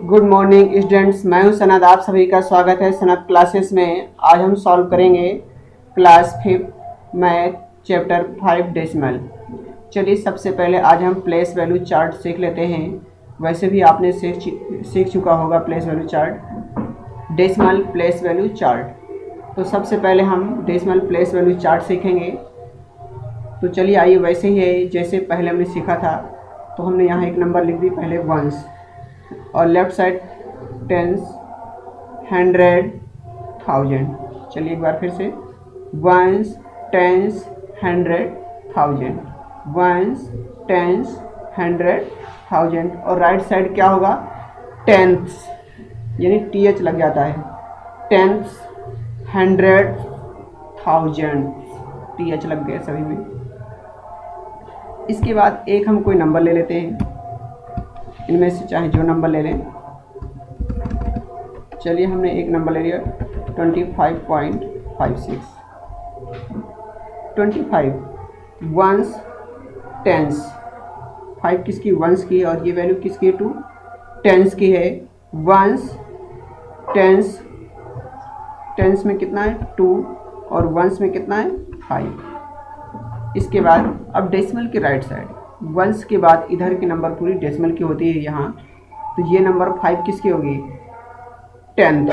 Good morning students, मैं हूं सनत। आप सभी का स्वागत है सनत क्लासेस में। आज हम सॉल्व करेंगे क्लास 5 मैथ चैप्टर 5 डेसिमल। चलिए सबसे पहले आज हम प्लेस वैल्यू चार्ट सीख लेते हैं। वैसे भी आपने सीख चुका होगा place value chart, decimal place value chart. तो सबसे पहले हम डेसिमल प्लेस वैल्यू चार्ट सीखेंगे। तो चलिए आइए, वैसे ही है जैसे पहले हमने सीखा था। तो हमने यहाँ एक नंबर लिख दी पहले वंस, और लेफ्ट साइड टेंस, 100, 1000। चलिए एक बार फिर से, वंस, टेंस, 100, 1000, वंस, टेंस, 100, 1000। और राइट साइड क्या होगा? टेंथ्स, यानी TH लग जाता है। टेंथ्स, 100, 1000, TH लग गए सभी में। इसके बाद एक हम कोई नंबर ले लेते हैं, इनमें से चाहे जो नंबर ले लें। चलिए हमने एक नंबर ले लिया 25.56। 25 वंस, टेंस। 5 किसकी? वंस की है, और ये वैल्यू किसकी है? 2 टेंस की है। वंस, टेंस, टेंस में कितना है? 2, और वंस में कितना है? 5। इसके बाद अब डेसिमल के राइट साइड, वंस के बाद इधर की नंबर पूरी डेसिमल की होती है यहाँ। तो ये नंबर 5 किसकी होगी? टेंथ।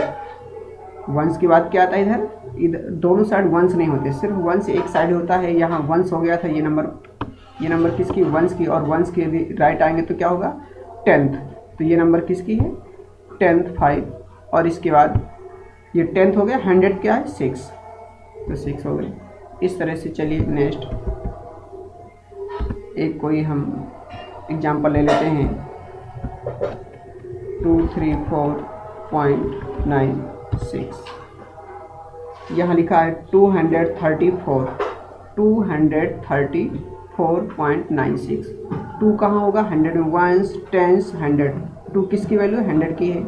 वंस के बाद क्या आता है? इधर दोनों साइड वंस नहीं होते, सिर्फ वंस एक साइड होता है। यहाँ वंस हो गया था ये नंबर किसकी? वंस की। और वंस के राइट आएंगे तो क्या होगा? टेंथ। तो ये नंबर किसकी है? टेंथ, 5। और इसके बाद ये टेंथ हो गया। 100 क्या है? 6, तो 6 हो गए। इस तरह से चलिए नेक्स्ट एक कोई हम एग्जाम्पल ले लेते हैं। 234.96। यहाँ लिखा है 234, 234.96। 2 कहाँ होगा? 100 में। Once, tense, 100। 2 किसकी वैल्यू? 100 की है।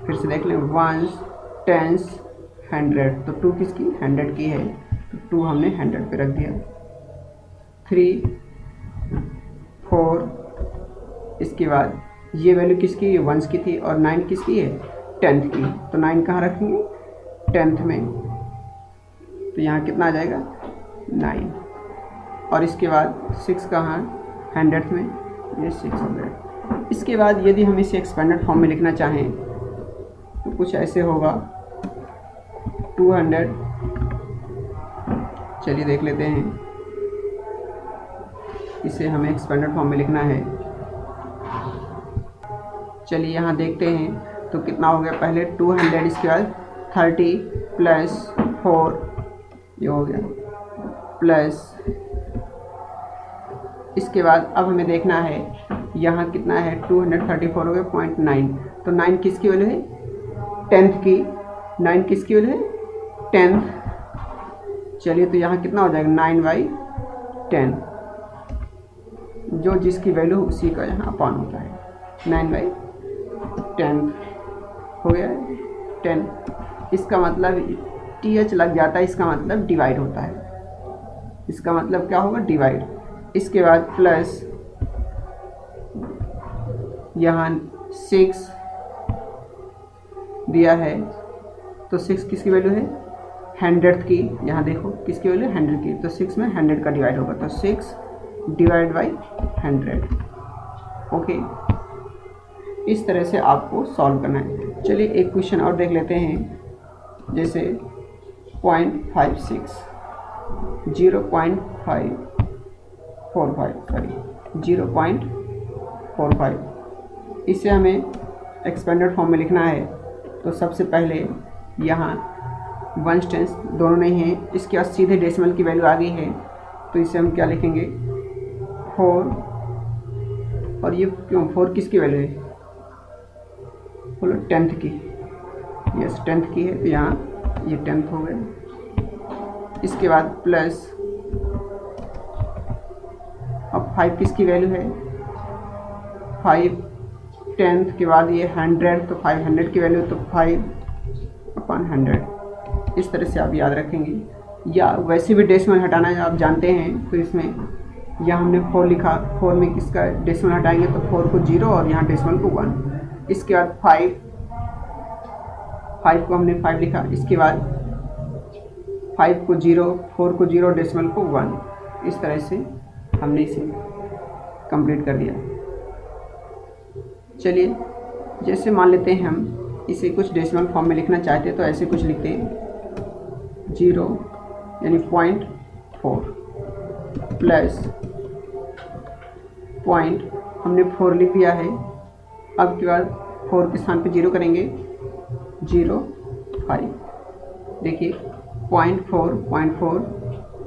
फिर से देख लें, वंस, टेंस, 100। तो 2 किसकी? 100 की है। तो 2 हमने 100 पे रख दिया। 3, 4, इसके बाद ये वैल्यू किसकी? ये वंस की थी। और 9 किसकी है? टेंथ की। तो 9 कहाँ रखेंगे? टेंथ में। तो यहाँ कितना आ जाएगा? 9। और इसके बाद 6 कहाँ? 100th में, ये 6 हो गया। इसके बाद यदि हम इसे एक्सपेंडेड फॉर्म में लिखना चाहें तो कुछ ऐसे होगा 200। चलिए देख लेते हैं, इसे हमें एक्सपेंडेड फॉर्म में लिखना है। चलिए यहाँ देखते हैं तो कितना हो गया? पहले 200, इसके बाद 30 प्लस 4, ये हो गया, प्लस इसके बाद अब हमें देखना है यहाँ कितना है? 234 हो गया 0.9। तो 9 किसकी वैल्यू है? टेंथ की। 9 किसकी वैल्यू है? टेंथ। चलिए तो यहाँ कितना हो जाएगा? 9/10। जो जिसकी वैल्यू उसी का यहाँ अपॉन होता है। 9/10 हो गया 10। इसका मतलब TH लग जाता है, इसका मतलब डिवाइड होता है। इसका मतलब क्या होगा? डिवाइड। इसके बाद प्लस यहाँ 6 दिया है, तो 6 किसकी वैल्यू है? 100th की। यहाँ देखो किसकी वैल्यू? 100 की। तो 6 में 100 का डिवाइड होगा, तो 6 डिवाइड बाई 100। ओके, इस तरह से आपको सॉल्व करना है। चलिए एक क्वेश्चन और देख लेते हैं, जैसे 0.56, 0.45। इसे हमें एक्सपेंडेड फॉर्म में लिखना है। तो सबसे पहले यहाँ वंस, टेंस दोनों नहीं है, इसके बाद सीधे डेसिमल की वैल्यू आ गई है। तो इसे हम क्या लिखेंगे? 4। और ये क्यों 4 किसकी वैल्यू है? बोलो टेंथ की। यस, टेंथ की है, तो यहाँ ये 10th हो गया। इसके बाद प्लस, अब 5 किसकी वैल्यू है? 5 10th के बाद ये 100, तो 500 की वैल्यू, तो 5/100। इस तरह से आप याद रखेंगे। या वैसे भी डेसिमल हटाना है आप जानते हैं, तो इसमें यहाँ हमने 4 लिखा। 4 में किसका डेसिमल हटाएंगे? तो 4 को 0 और यहाँ डेसिमल को 1। इसके बाद 5 को हमने 5 लिखा, इसके बाद 5 को 0, 4 को 0, डेसिमल को 1, इस तरह से हमने इसे कंप्लीट कर दिया। चलिए जैसे मान लेते हैं हम इसे कुछ डेसिमल फॉर्म में लिखना चाहते हैं तो ऐसे कुछ लिखते हैं 0 यानी 0.4 प्लस पॉइंट, हमने 4 लिख दिया है। अब के बाद 4 के स्थान पे 0 करेंगे 0.5, देखिए 0.4,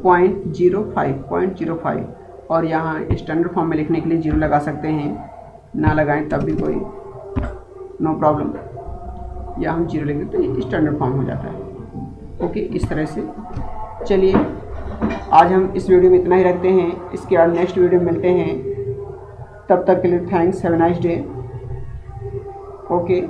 0.05 और यहाँ स्टैंडर्ड फॉर्म में लिखने के लिए 0 लगा सकते हैं, ना लगाएं तब भी कोई नो प्रॉब्लम, या हम 0 लिख देते हैं, स्टैंडर्ड फॉर्म हो जाता है। ओके, इस तरह से। चलिए आज हम इस वीडियो में इतना ही रखते हैं, इसके बाद नेक्स्ट वीडियो में मिलते हैं। तब तक के लिए thanks, have a nice day. Okay.